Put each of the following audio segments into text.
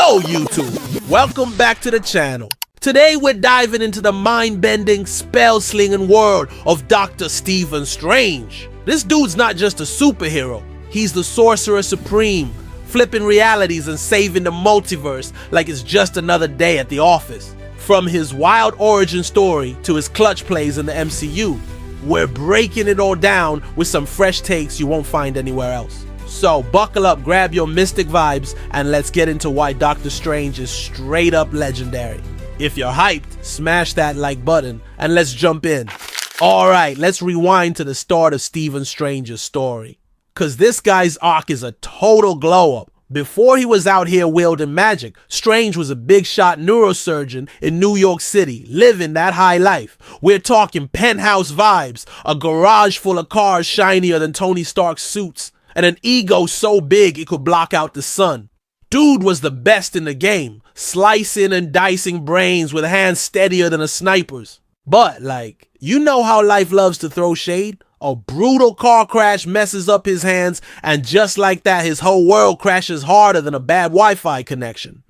Yo YouTube, welcome back to the channel. Today we're diving into the mind-bending, spell-slinging world of Dr. Stephen Strange. This dude's not just a superhero, he's the Sorcerer Supreme, flipping realities and saving the multiverse like it's just another day at the office. From his wild origin story to his clutch plays in the MCU, we're breaking it all down with some fresh takes you won't find anywhere else. So buckle up, grab your mystic vibes, and let's get into why Doctor Strange is straight up legendary. If you're hyped, smash that like button and let's jump in. Alright, let's rewind to the start of Stephen Strange's story. Cause this guy's arc is a total glow up. Before he was out here wielding magic, Strange was a big shot neurosurgeon in New York City, living that high life. We're talking penthouse vibes, a garage full of cars shinier than Tony Stark's suits, and an ego so big it could block out the sun. Dude was the best in the game, slicing and dicing brains with hands steadier than a sniper's. But like, you know how life loves to throw shade? A brutal car crash messes up his hands, and just like that, his whole world crashes harder than a bad Wi-Fi connection.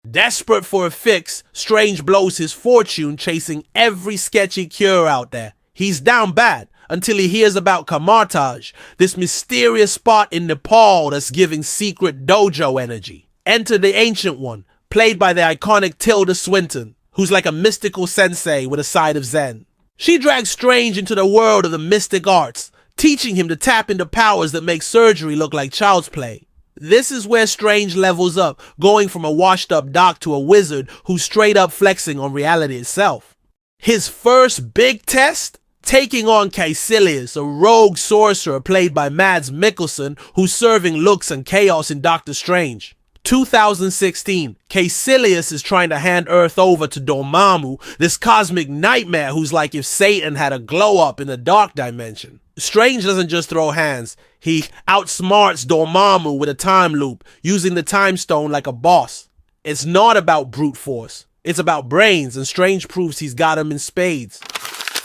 Desperate for a fix, Strange blows his fortune chasing every sketchy cure out there. He's down bad until he hears about Kamartaj, this mysterious spot in Nepal that's giving secret dojo energy. Enter the Ancient One, played by the iconic Tilda Swinton, who's like a mystical sensei with a side of Zen. She drags Strange into the world of the mystic arts, teaching him to tap into powers that make surgery look like child's play. This is where Strange levels up, going from a washed-up doc to a wizard who's straight up flexing on reality itself. His first big test? Taking on Caecilius, a rogue sorcerer played by Mads Mikkelsen, who's serving looks and chaos in Doctor Strange. 2016, Caecilius is trying to hand Earth over to Dormammu, this cosmic nightmare who's like if Satan had a glow-up in the dark dimension. Strange doesn't just throw hands, he outsmarts Dormammu with a time loop, using the time stone like a boss. It's not about brute force, it's about brains, and Strange proves he's got them in spades.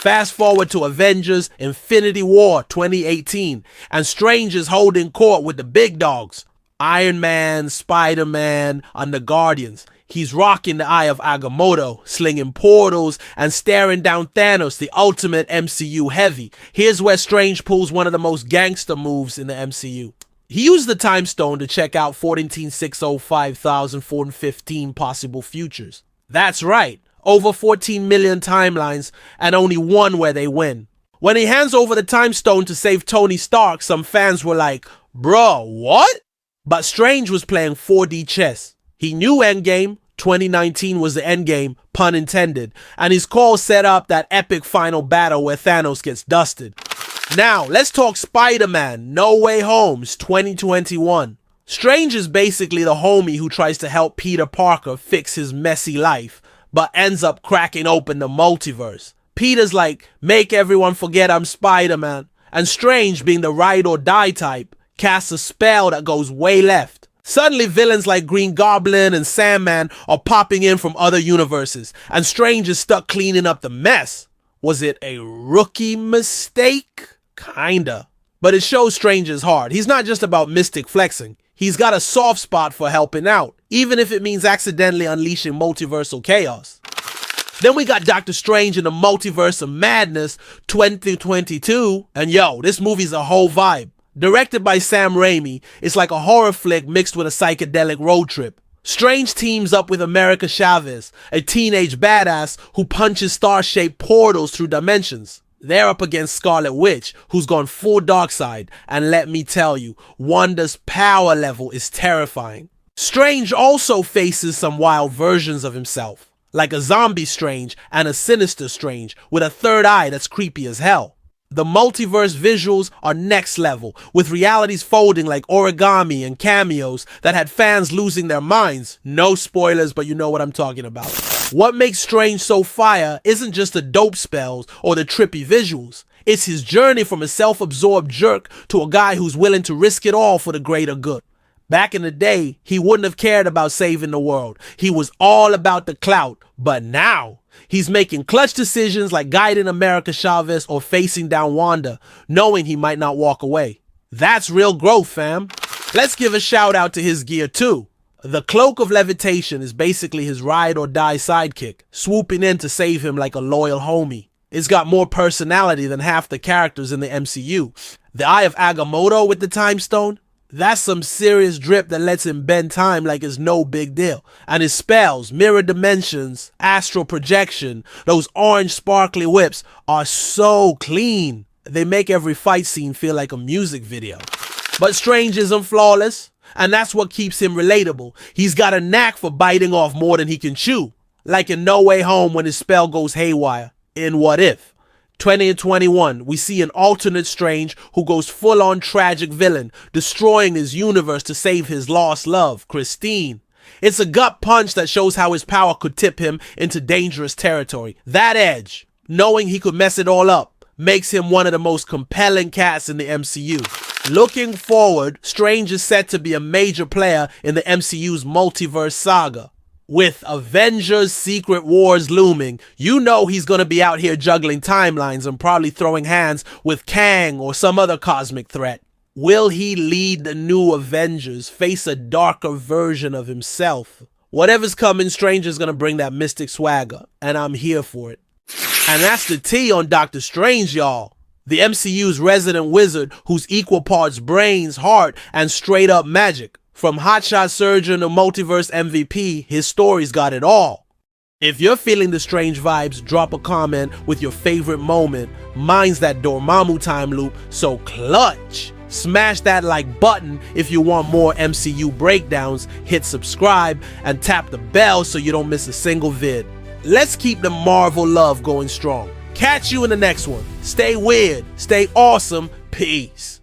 Fast forward to Avengers Infinity War 2018, and Strange is holding court with the big dogs. Iron Man, Spider-Man, and the Guardians. He's rocking the Eye of Agamotto, slinging portals, and staring down Thanos, the ultimate MCU heavy. Here's where Strange pulls one of the most gangster moves in the MCU. He used the Time Stone to check out 14,605,415 possible futures. That's right, over 14 million timelines, and only one where they win. When he hands over the Time Stone to save Tony Stark, some fans were like, "Bro, what?" But Strange was playing 4D chess. He knew Endgame, 2019 was the endgame, pun intended, and his call set up that epic final battle where Thanos gets dusted. Now, let's talk Spider-Man No Way Home's 2021. Strange is basically the homie who tries to help Peter Parker fix his messy life, but ends up cracking open the multiverse. Peter's like, make everyone forget I'm Spider-Man, and Strange, being the ride or die type, casts a spell that goes way left. Suddenly villains like Green Goblin and Sandman are popping in from other universes, and Strange is stuck cleaning up the mess. Was it a rookie mistake? Kinda. But it shows Strange's heart. He's not just about mystic flexing. He's got a soft spot for helping out, even if it means accidentally unleashing multiversal chaos. Then we got Doctor Strange in the Multiverse of Madness 2022, and yo, this movie's a whole vibe. Directed by Sam Raimi, it's like a horror flick mixed with a psychedelic road trip. Strange teams up with America Chavez, a teenage badass who punches star-shaped portals through dimensions. They're up against Scarlet Witch, who's gone full dark side, and let me tell you, Wanda's power level is terrifying. Strange also faces some wild versions of himself, like a zombie Strange and a sinister Strange with a third eye that's creepy as hell. The multiverse visuals are next level, with realities folding like origami and cameos that had fans losing their minds. No spoilers, but you know what I'm talking about. What makes Strange so fire isn't just the dope spells or the trippy visuals. It's his journey from a self-absorbed jerk to a guy who's willing to risk it all for the greater good. Back in the day, he wouldn't have cared about saving the world. He was all about the clout. But now, he's making clutch decisions like guiding America Chavez or facing down Wanda, knowing he might not walk away. That's real growth, fam. Let's give a shout out to his gear too. The Cloak of Levitation is basically his ride or die sidekick, swooping in to save him like a loyal homie. It's got more personality than half the characters in the MCU. The Eye of Agamotto with the Time Stone, that's some serious drip that lets him bend time like it's no big deal. And his spells, mirror dimensions, astral projection, those orange sparkly whips are so clean. They make every fight scene feel like a music video. But Strange isn't flawless, and that's what keeps him relatable. He's got a knack for biting off more than he can chew. Like in No Way Home when his spell goes haywire. In What If? 2021, we see an alternate Strange who goes full-on tragic villain, destroying his universe to save his lost love, Christine. It's a gut punch that shows how his power could tip him into dangerous territory. That edge, knowing he could mess it all up, makes him one of the most compelling cats in the MCU. Looking forward, Strange is set to be a major player in the MCU's multiverse saga. With Avengers Secret Wars looming, you know he's gonna be out here juggling timelines and probably throwing hands with Kang or some other cosmic threat. Will he lead the new Avengers, face a darker version of himself? Whatever's coming, Strange is gonna bring that mystic swagger, and I'm here for it. And that's the tea on Doctor Strange, y'all. The MCU's resident wizard who's equal parts brains, heart, and straight up magic. From hotshot surgeon to multiverse MVP, his story's got it all. If you're feeling the Strange vibes, drop a comment with your favorite moment. Mine's that Dormammu time loop, so clutch. Smash that like button if you want more MCU breakdowns, hit subscribe, and tap the bell so you don't miss a single vid. Let's keep the Marvel love going strong. Catch you in the next one. Stay weird, stay awesome, peace.